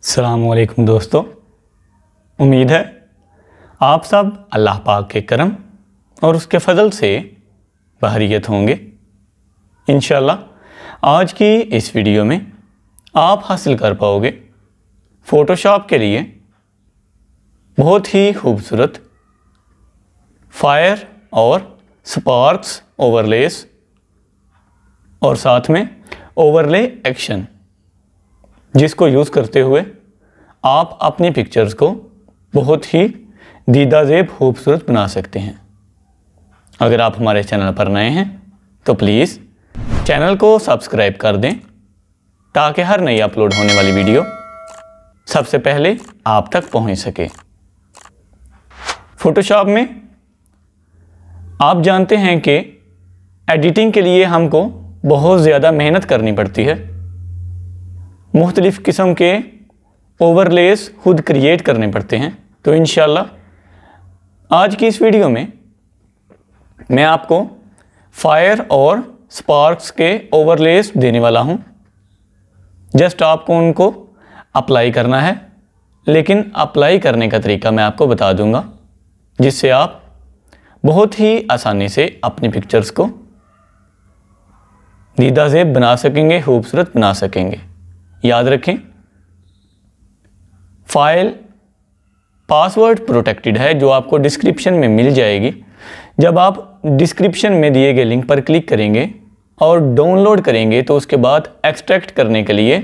अस्सलामुअलैकुम दोस्तों, उम्मीद है आप सब अल्लाह पाक के करम और उसके फ़ज़ल से बहरियत होंगे। इंशाअल्लाह आज की इस वीडियो में आप हासिल कर पाओगे फ़ोटोशॉप के लिए बहुत ही खूबसूरत फायर और स्पार्क्स ओवरलेस और साथ में ओवरले एक्शन, जिसको यूज़ करते हुए आप अपनी पिक्चर्स को बहुत ही दीदाज़ेब खूबसूरत बना सकते हैं। अगर आप हमारे चैनल पर नए हैं तो प्लीज़ चैनल को सब्सक्राइब कर दें ताकि हर नई अपलोड होने वाली वीडियो सबसे पहले आप तक पहुंच सके। फ़ोटोशॉप में आप जानते हैं कि एडिटिंग के लिए हमको बहुत ज़्यादा मेहनत करनी पड़ती है। मुख्तलिफ़ किस्म के ओवरलेस खुद क्रिएट करने पड़ते हैं। तो इंशाल्लाह आज की इस वीडियो में मैं आपको फायर और स्पार्क्स के ओवरलेस देने वाला हूं। जस्ट आपको उनको अप्लाई करना है, लेकिन अप्लाई करने का तरीका मैं आपको बता दूंगा, जिससे आप बहुत ही आसानी से अपनी पिक्चर्स को दीदाज़ेब बना सकेंगे, खूबसूरत बना सकेंगे। याद रखें, फाइल पासवर्ड प्रोटेक्टेड है, जो आपको डिस्क्रिप्शन में मिल जाएगी। जब आप डिस्क्रिप्शन में दिए गए लिंक पर क्लिक करेंगे और डाउनलोड करेंगे तो उसके बाद एक्सट्रैक्ट करने के लिए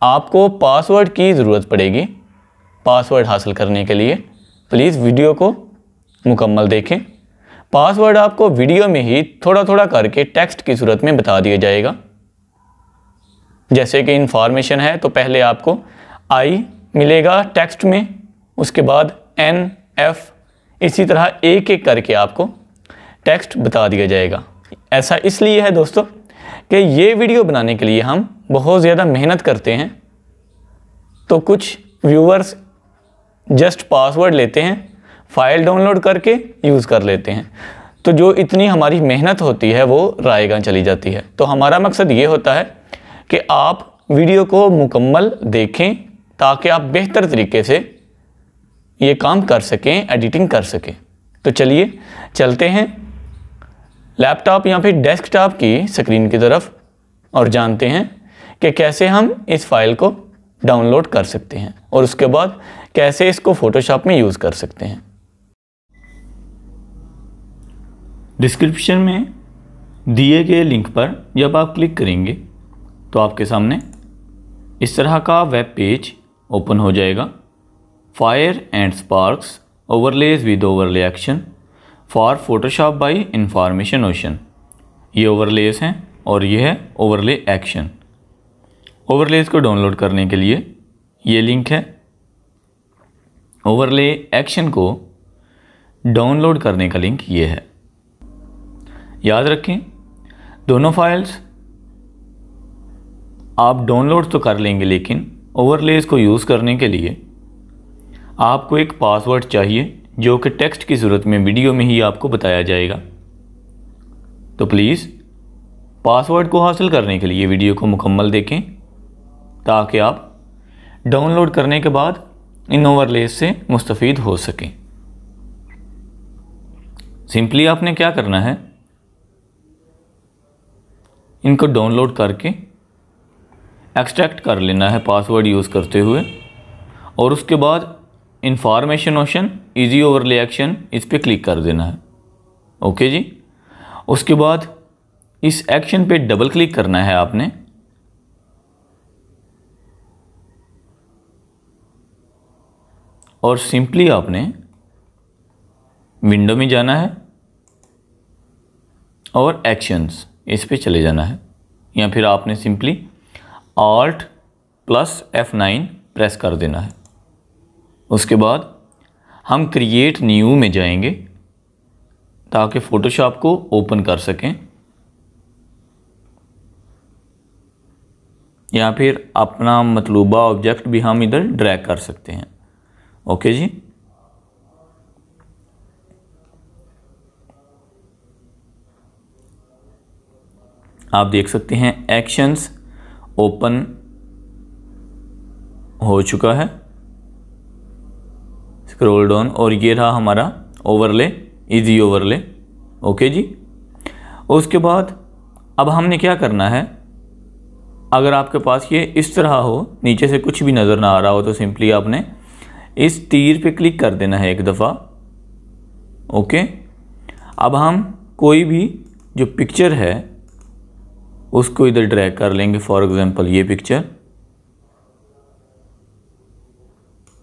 आपको पासवर्ड की ज़रूरत पड़ेगी। पासवर्ड हासिल करने के लिए प्लीज़ वीडियो को मुकम्मल देखें। पासवर्ड आपको वीडियो में ही थोड़ा थोड़ा करके टेक्स्ट की सूरत में बता दिया जाएगा। जैसे कि इंफॉर्मेशन है तो पहले आपको आई मिलेगा टेक्स्ट में, उसके बाद एन, एफ, इसी तरह एक एक करके आपको टेक्स्ट बता दिया जाएगा। ऐसा इसलिए है दोस्तों कि ये वीडियो बनाने के लिए हम बहुत ज़्यादा मेहनत करते हैं। तो कुछ व्यूअर्स जस्ट पासवर्ड लेते हैं, फाइल डाउनलोड करके यूज़ कर लेते हैं, तो जो इतनी हमारी मेहनत होती है वो रायगा चली जाती है। तो हमारा मकसद ये होता है कि आप वीडियो को मुकम्मल देखें ताकि आप बेहतर तरीके से ये काम कर सकें, एडिटिंग कर सकें। तो चलिए चलते हैं लैपटॉप या फिर डेस्कटॉप की स्क्रीन की तरफ और जानते हैं कि कैसे हम इस फाइल को डाउनलोड कर सकते हैं और उसके बाद कैसे इसको फ़ोटोशॉप में यूज़ कर सकते हैं। डिस्क्रिप्शन में दिए गए लिंक पर जब आप क्लिक करेंगे तो आपके सामने इस तरह का वेब पेज ओपन हो जाएगा। Fire and sparks overlays with overlay action for Photoshop by Information Ocean, ये ओवरलेस हैं और ये है ओवरले एक्शन। ओवरलेस को डाउनलोड करने के लिए ये लिंक है। ओवरले एक्शन को डाउनलोड करने का लिंक ये है। याद रखें, दोनों फाइल्स आप डाउनलोड तो कर लेंगे, लेकिन ओवरलेस को यूज़ करने के लिए आपको एक पासवर्ड चाहिए, जो कि टेक्स्ट की सूरत में वीडियो में ही आपको बताया जाएगा। तो प्लीज़ पासवर्ड को हासिल करने के लिए वीडियो को मुकम्मल देखें ताकि आप डाउनलोड करने के बाद इन ओवरलेस से मुस्तफ़ीद हो सकें। सिंपली आपने क्या करना है, इनको डाउनलोड करके एक्सट्रैक्ट कर लेना है पासवर्ड यूज़ करते हुए, और उसके बाद information ocean easy overlay action इस पे क्लिक कर देना है। ओके जी। उसके बाद इस एक्शन पे डबल क्लिक करना है आपने, और सिंपली आपने विंडो में जाना है और एक्शंस इस पे चले जाना है, या फिर आपने सिंपली Alt + F9 प्रेस कर देना है। उसके बाद हम क्रिएट न्यू में जाएंगे ताकि फ़ोटोशॉप को ओपन कर सकें, या फिर अपना मतलूबा ऑब्जेक्ट भी हम इधर ड्रैग कर सकते हैं। ओके जी। आप देख सकते हैं एक्शंस ओपन हो चुका है, स्क्रॉल डाउन, और ये रहा हमारा ओवरले, इजी ओवरले। ओके जी। उसके बाद अब हमने क्या करना है, अगर आपके पास ये इस तरह हो, नीचे से कुछ भी नज़र ना आ रहा हो, तो सिंपली आपने इस तीर पे क्लिक कर देना है एक दफ़ा। ओके। अब हम कोई भी जो पिक्चर है उसको इधर ड्रैग कर लेंगे। फॉर एग्जांपल ये पिक्चर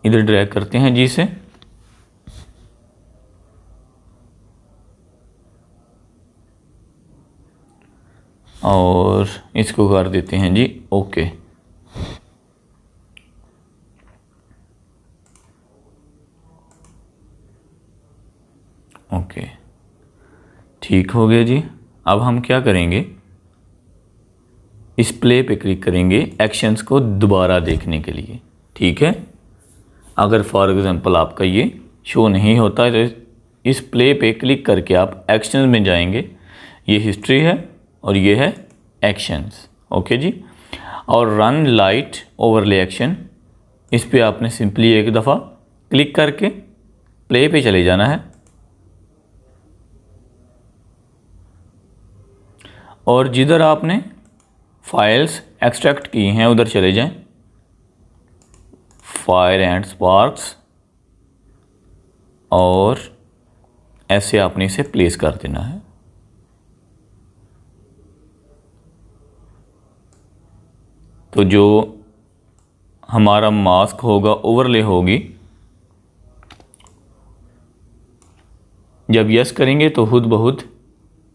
इधर ड्रैग करते हैं जी इसे, और इसको कर देते हैं जी ओके। ओके, ठीक हो गया जी। अब हम क्या करेंगे, इस प्ले पे क्लिक करेंगे एक्शंस को दोबारा देखने के लिए। ठीक है, अगर फॉर एग्जांपल आपका ये शो नहीं होता है तो इस प्ले पे क्लिक करके आप एक्शंस में जाएंगे। ये हिस्ट्री है और ये है एक्शंस। ओके जी। और रन लाइट ओवरले एक्शन, इस पे आपने सिंपली एक दफ़ा क्लिक करके प्ले पे चले जाना है, और जिधर आपने फाइल्स एक्सट्रैक्ट की हैं उधर चले जाएं, फायर एंड स्पार्क्स, और ऐसे आपने इसे प्लेस कर देना है। तो जो हमारा मास्क होगा, ओवरले होगी, जब यस करेंगे तो खुद ब खुद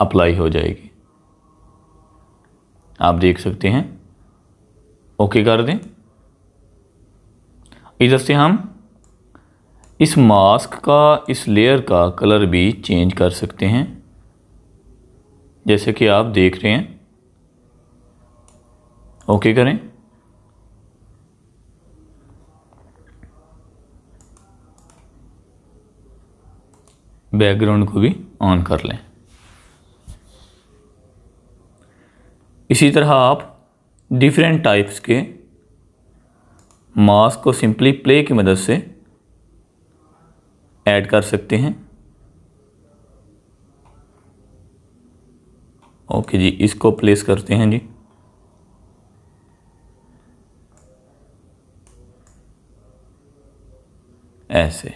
अप्लाई हो जाएगी। आप देख सकते हैं। ओके कर दें। इधर से हम इस मास्क का, इस लेयर का कलर भी चेंज कर सकते हैं, जैसे कि आप देख रहे हैं। ओके करें। बैकग्राउंड को भी ऑन कर लें। इसी तरह आप डिफरेंट टाइप्स के मास्क को सिंपली प्ले की मदद से ऐड कर सकते हैं। ओके जी, इसको प्लेस करते हैं जी। ऐसे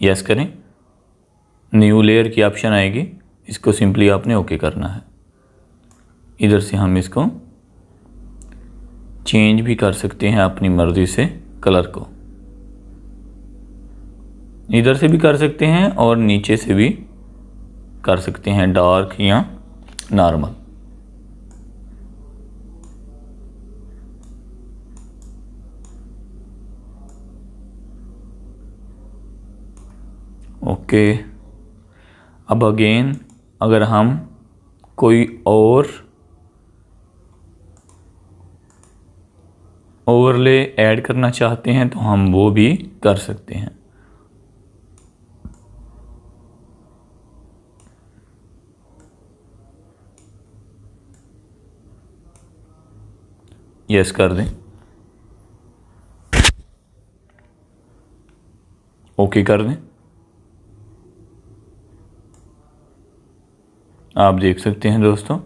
यस करें, न्यू लेयर की ऑप्शन आएगी, इसको सिंपली आपने ओके करना है। इधर से हम इसको चेंज भी कर सकते हैं अपनी मर्ज़ी से कलर को, इधर से भी कर सकते हैं और नीचे से भी कर सकते हैं, डार्क या नॉर्मल। ओके। अब अगेन अगर हम कोई और ओवरले ऐड करना चाहते हैं तो हम वो भी कर सकते हैं। यस कर दें, ओके कर दें। आप देख सकते हैं दोस्तों,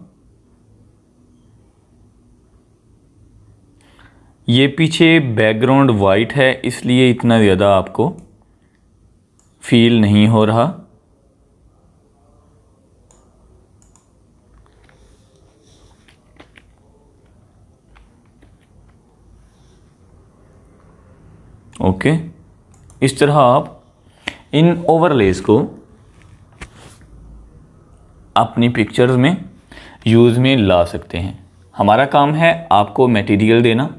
ये पीछे बैकग्राउंड वाइट है इसलिए इतना ज़्यादा आपको फील नहीं हो रहा। ओके, इस तरह आप इन ओवरलेस को अपनी पिक्चर्स में यूज़ में ला सकते हैं। हमारा काम है आपको मटेरियल देना,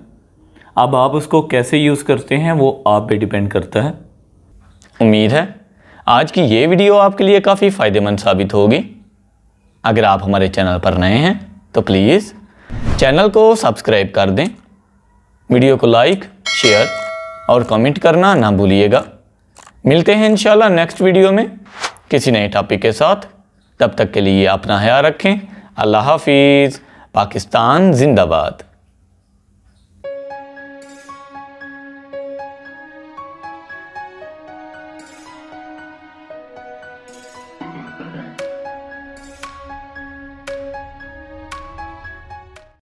अब आप उसको कैसे यूज़ करते हैं वो आप पे डिपेंड करता है। उम्मीद है आज की ये वीडियो आपके लिए काफ़ी फ़ायदेमंद साबित होगी। अगर आप हमारे चैनल पर नए हैं तो प्लीज़ चैनल को सब्सक्राइब कर दें, वीडियो को लाइक, शेयर और कमेंट करना ना भूलिएगा। मिलते हैं इंशाल्लाह नेक्स्ट वीडियो में किसी नए टॉपिक के साथ। तब तक के लिए अपना ख्याल रखें। अल्लाह हाफिज़। पाकिस्तान जिंदाबाद।